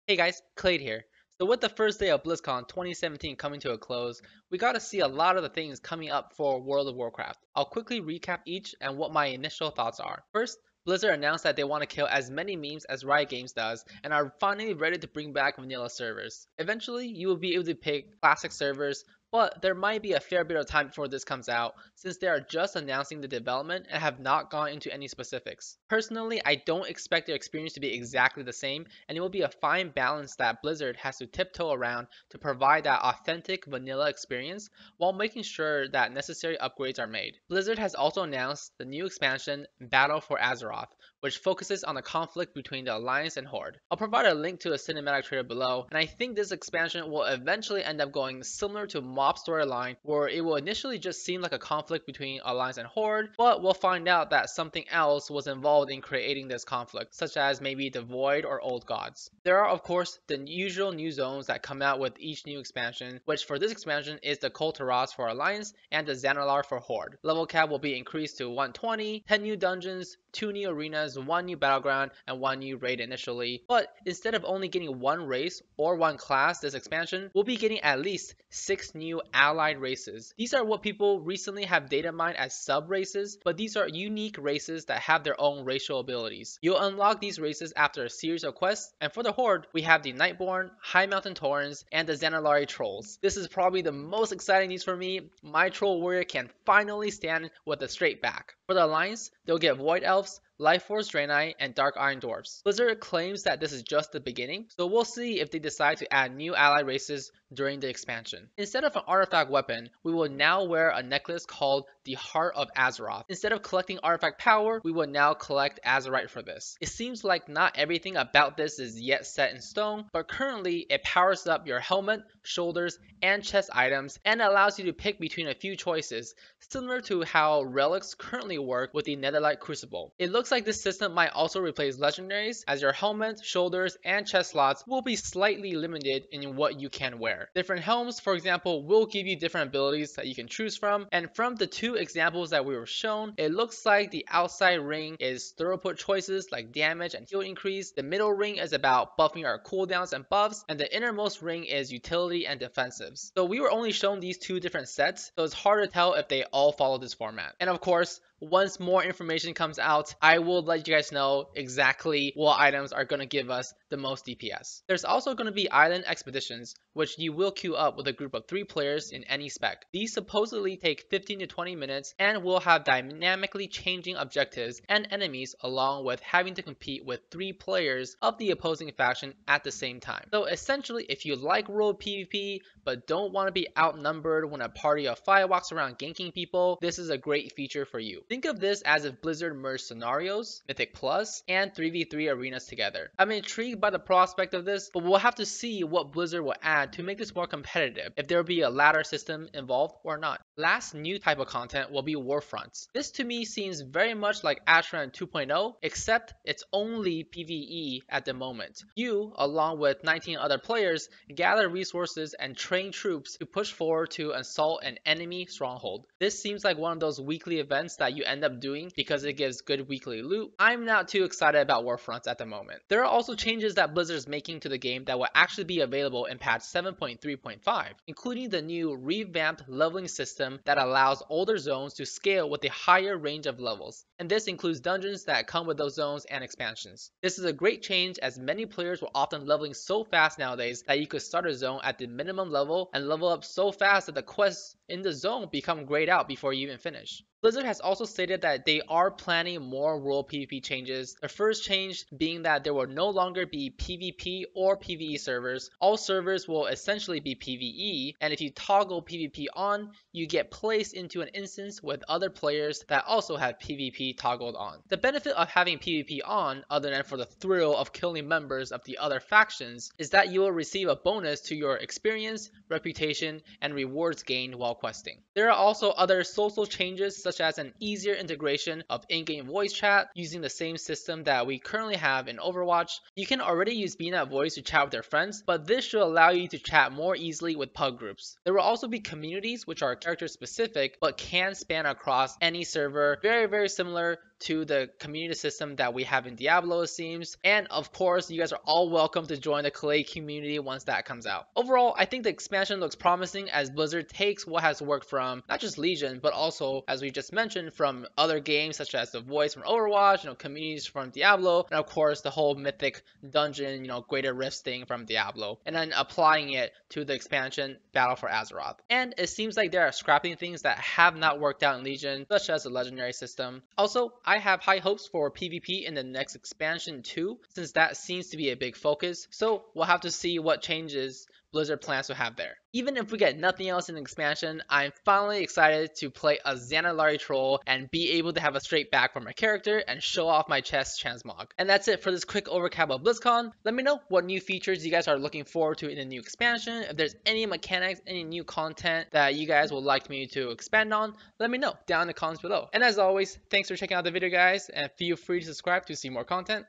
Hey guys, Kelade here. So with the first day of BlizzCon 2017 coming to a close, we got to see a lot of the things coming up for World of Warcraft. I'll quickly recap each and what my initial thoughts are. First, Blizzard announced that they want to kill as many memes as Riot Games does and are finally ready to bring back vanilla servers. Eventually, you will be able to pick classic servers, but there might be a fair bit of time before this comes out since they are just announcing the development and have not gone into any specifics. Personally, I don't expect their experience to be exactly the same, and it will be a fine balance that Blizzard has to tiptoe around to provide that authentic vanilla experience while making sure that necessary upgrades are made. Blizzard has also announced the new expansion Battle for Azeroth, which focuses on the conflict between the Alliance and Horde. I'll provide a link to a cinematic trailer below, and I think this expansion will eventually end up going similar to Mob storyline, where it will initially just seem like a conflict between Alliance and Horde, but we'll find out that something else was involved in creating this conflict, such as maybe the Void or Old Gods. There are of course the usual new zones that come out with each new expansion, which for this expansion is the Kul Tiras for Alliance and the Xanalar for Horde. Level cap will be increased to 120, 10 new dungeons, 2 new arenas, 1 new battleground, and 1 new raid initially. But instead of only getting 1 race or 1 class this expansion, we'll be getting at least 6 new allied races. These are what people recently have data mined as sub-races, but these are unique races that have their own racial abilities. You'll unlock these races after a series of quests, and for the Horde, we have the Nightborn, High Mountain Taurens, and the Xanalari Trolls. This is probably the most exciting news for me. My Troll Warrior can finally stand with a straight back. For the Alliance, they'll get Void Elves, Life Force Draenei, and Dark Iron Dwarfs. Blizzard claims that this is just the beginning, so we'll see if they decide to add new allied races during the expansion. Instead of an artifact weapon, we will now wear a necklace called the Heart of Azeroth. Instead of collecting artifact power, we will now collect Azerite for this. It seems like not everything about this is yet set in stone, but currently it powers up your helmet, shoulders, and chest items and allows you to pick between a few choices, similar to how relics currently work with the Netherlight Crucible. It looks like this system might also replace legendaries, as your helmet, shoulders, and chest slots will be slightly limited in what you can wear. Different helms, for example, will give you different abilities that you can choose from, and from the 2 examples that we were shown, it looks like the outside ring is throughput choices like damage and heal increase, the middle ring is about buffing our cooldowns and buffs, and the innermost ring is utility and defensives. So we were only shown these 2 different sets, so it's hard to tell if they all follow this format. And of course, once more information comes out, I will let you guys know exactly what items are going to give us the most DPS. There's also going to be island expeditions, which you will queue up with a group of 3 players in any spec. These supposedly take 15 to 20 minutes and will have dynamically changing objectives and enemies, along with having to compete with 3 players of the opposing faction at the same time. So essentially, if you like world PvP but don't want to be outnumbered when a party of 5 walks around ganking people, this is a great feature for you. Think of this as if Blizzard merged scenarios, Mythic Plus, and 3v3 arenas together. I'm intrigued by the prospect of this, but we'll have to see what Blizzard will add to make this more competitive, if there will be a ladder system involved or not. Last new type of content will be Warfronts. This to me seems very much like Ashran 2.0, except it's only PvE at the moment. You, along with 19 other players, gather resources and train troops to push forward to assault an enemy stronghold. This seems like one of those weekly events that you end up doing because it gives good weekly loot. I'm not too excited about Warfronts at the moment. There are also changes that Blizzard is making to the game that will actually be available in patch 7.3.5, including the new revamped leveling system that allows older zones to scale with a higher range of levels. And this includes dungeons that come with those zones and expansions. This is a great change as many players were often leveling so fast nowadays that you could start a zone at the minimum level and level up so fast that the quests in the zone become grayed out before you even finish. Blizzard has also stated that they are planning more world PvP changes. The first change being that there will no longer be PvP or PvE servers. All servers will essentially be PvE, and if you toggle PvP on, you get placed into an instance with other players that also have PvP toggled on. The benefit of having PvP on, other than for the thrill of killing members of the other factions, is that you will receive a bonus to your experience, reputation, and rewards gained while questing. There are also other social changes such as an easier integration of in-game voice chat using the same system that we currently have in Overwatch. You can already use BNet voice to chat with your friends, but this should allow you to chat more easily with pug groups. There will also be communities which are character specific but can span across any server, very similar to the community system that we have in Diablo, it seems. And of course, you guys are all welcome to join the Kelade community once that comes out. Overall, I think the expansion looks promising as Blizzard takes what has worked from not just Legion, but also, as we just mentioned, from other games such as the voice from Overwatch, communities from Diablo, and of course the whole mythic dungeon, Greater Rifts thing from Diablo, and then applying it to the expansion Battle for Azeroth. And it seems like they are scrapping things that have not worked out in Legion, such as the legendary system. Also, I have high hopes for PvP in the next expansion too, since that seems to be a big focus. So we'll have to see what changes Blizzard plans to have there. Even if we get nothing else in the expansion, I'm finally excited to play a Xanalari troll and be able to have a straight back for my character and show off my chest transmog. And that's it for this quick overcap of BlizzCon. Let me know what new features you guys are looking forward to in the new expansion. If there's any mechanics, any new content that you guys would like me to expand on, let me know down in the comments below. And as always, thanks for checking out the video guys, and feel free to subscribe to see more content.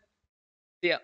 See ya.